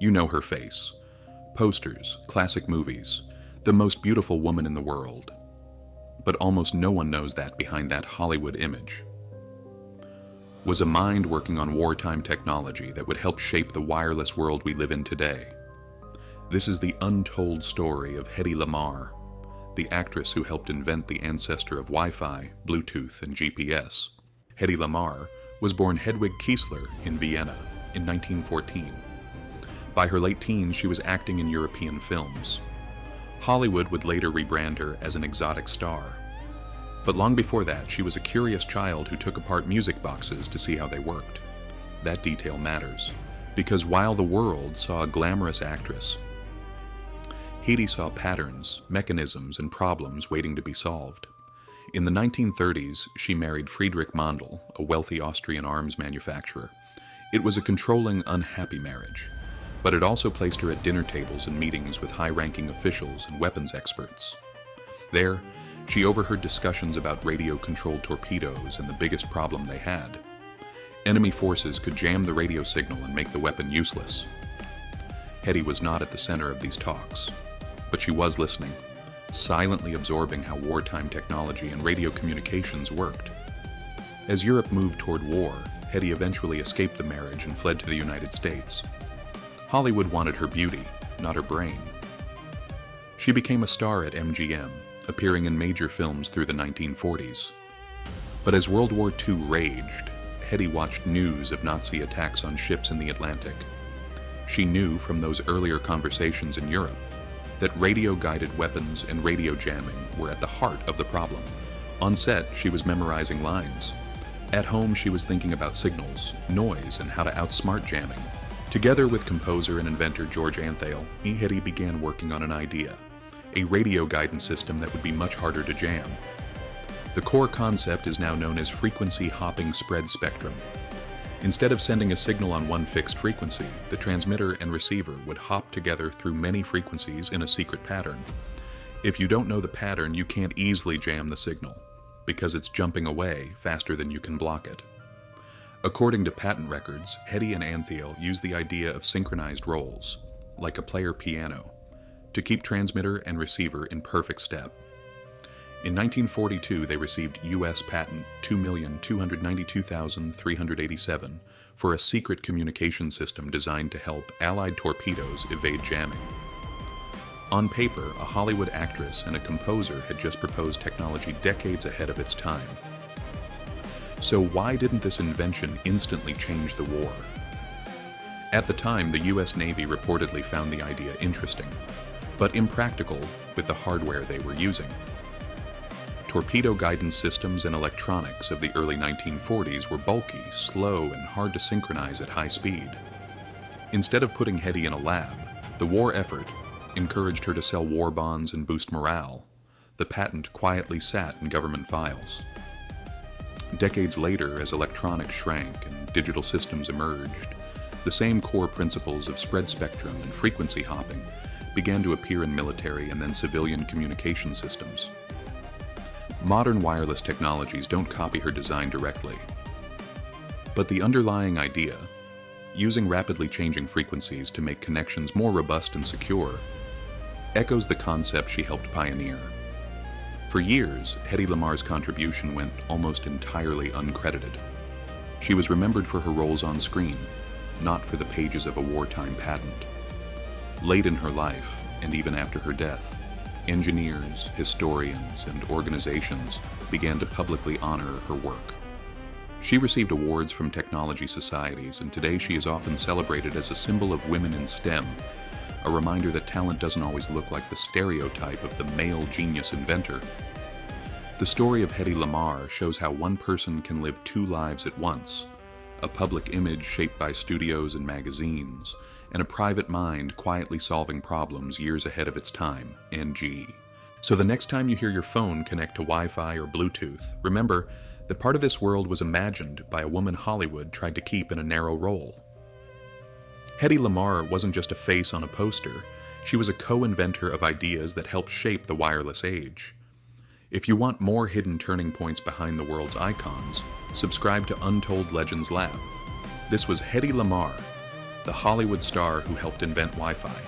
You know her face. Posters, classic movies, the most beautiful woman in the world. But almost no one knows that behind that Hollywood image was a mind working on wartime technology that would help shape the wireless world we live in today. This is the untold story of Hedy Lamarr, the actress who helped invent the ancestor of Wi-Fi, Bluetooth, and GPS. Hedy Lamarr was born Hedwig Kiesler in Vienna in 1914. By her late teens, she was acting in European films. Hollywood would later rebrand her as an exotic star. But long before that, she was a curious child who took apart music boxes to see how they worked. That detail matters, because while the world saw a glamorous actress, Hedy saw patterns, mechanisms, and problems waiting to be solved. In the 1930s, she married Friedrich Mandl, a wealthy Austrian arms manufacturer. It was a controlling, unhappy marriage, but it also placed her at dinner tables and meetings with high-ranking officials and weapons experts. There, she overheard discussions about radio-controlled torpedoes and the biggest problem they had. Enemy forces could jam the radio signal and make the weapon useless. Hedy was not at the center of these talks, but she was listening, silently absorbing how wartime technology and radio communications worked. As Europe moved toward war, Hedy eventually escaped the marriage and fled to the United States. Hollywood wanted her beauty, not her brain. She became a star at MGM, appearing in major films through the 1940s. But as World War II raged, Hedy watched news of Nazi attacks on ships in the Atlantic. She knew from those earlier conversations in Europe that radio-guided weapons and radio jamming were at the heart of the problem. On set, she was memorizing lines. At home, she was thinking about signals, noise, and how to outsmart jamming. Together with composer and inventor George Antheil, Hedy began working on an idea, a radio guidance system that would be much harder to jam. The core concept is now known as frequency hopping spread spectrum. Instead of sending a signal on one fixed frequency, the transmitter and receiver would hop together through many frequencies in a secret pattern. If you don't know the pattern, you can't easily jam the signal, because it's jumping away faster than you can block it. According to patent records, Hedy and Antheil used the idea of synchronized rolls, like a player piano, to keep transmitter and receiver in perfect step. In 1942, they received U.S. patent 2,292,387 for a secret communication system designed to help Allied torpedoes evade jamming. On paper, a Hollywood actress and a composer had just proposed technology decades ahead of its time. So why didn't this invention instantly change the war? At the time, the U.S. Navy reportedly found the idea interesting, but impractical with the hardware they were using. Torpedo guidance systems and electronics of the early 1940s were bulky, slow, and hard to synchronize at high speed. Instead of putting Hedy in a lab, the war effort encouraged her to sell war bonds and boost morale. The patent quietly sat in government files. Decades later, as electronics shrank and digital systems emerged, the same core principles of spread spectrum and frequency hopping began to appear in military and then civilian communication systems. Modern wireless technologies don't copy her design directly, but the underlying idea, using rapidly changing frequencies to make connections more robust and secure, echoes the concept she helped pioneer. For years, Hedy Lamarr's contribution went almost entirely uncredited. She was remembered for her roles on screen, not for the pages of a wartime patent. Late in her life, and even after her death, engineers, historians, and organizations began to publicly honor her work. She received awards from technology societies, and today she is often celebrated as a symbol of women in STEM, a reminder that talent doesn't always look like the stereotype of the male genius inventor. The story of Hedy Lamarr shows how one person can live two lives at once, a public image shaped by studios and magazines, and a private mind quietly solving problems years ahead of its time, NG. So the next time you hear your phone connect to Wi-Fi or Bluetooth, remember that part of this world was imagined by a woman Hollywood tried to keep in a narrow role. Hedy Lamarr wasn't just a face on a poster, she was a co-inventor of ideas that helped shape the wireless age. If you want more hidden turning points behind the world's icons, subscribe to Untold Legends Lab. This was Hedy Lamarr, the Hollywood star who helped invent Wi-Fi,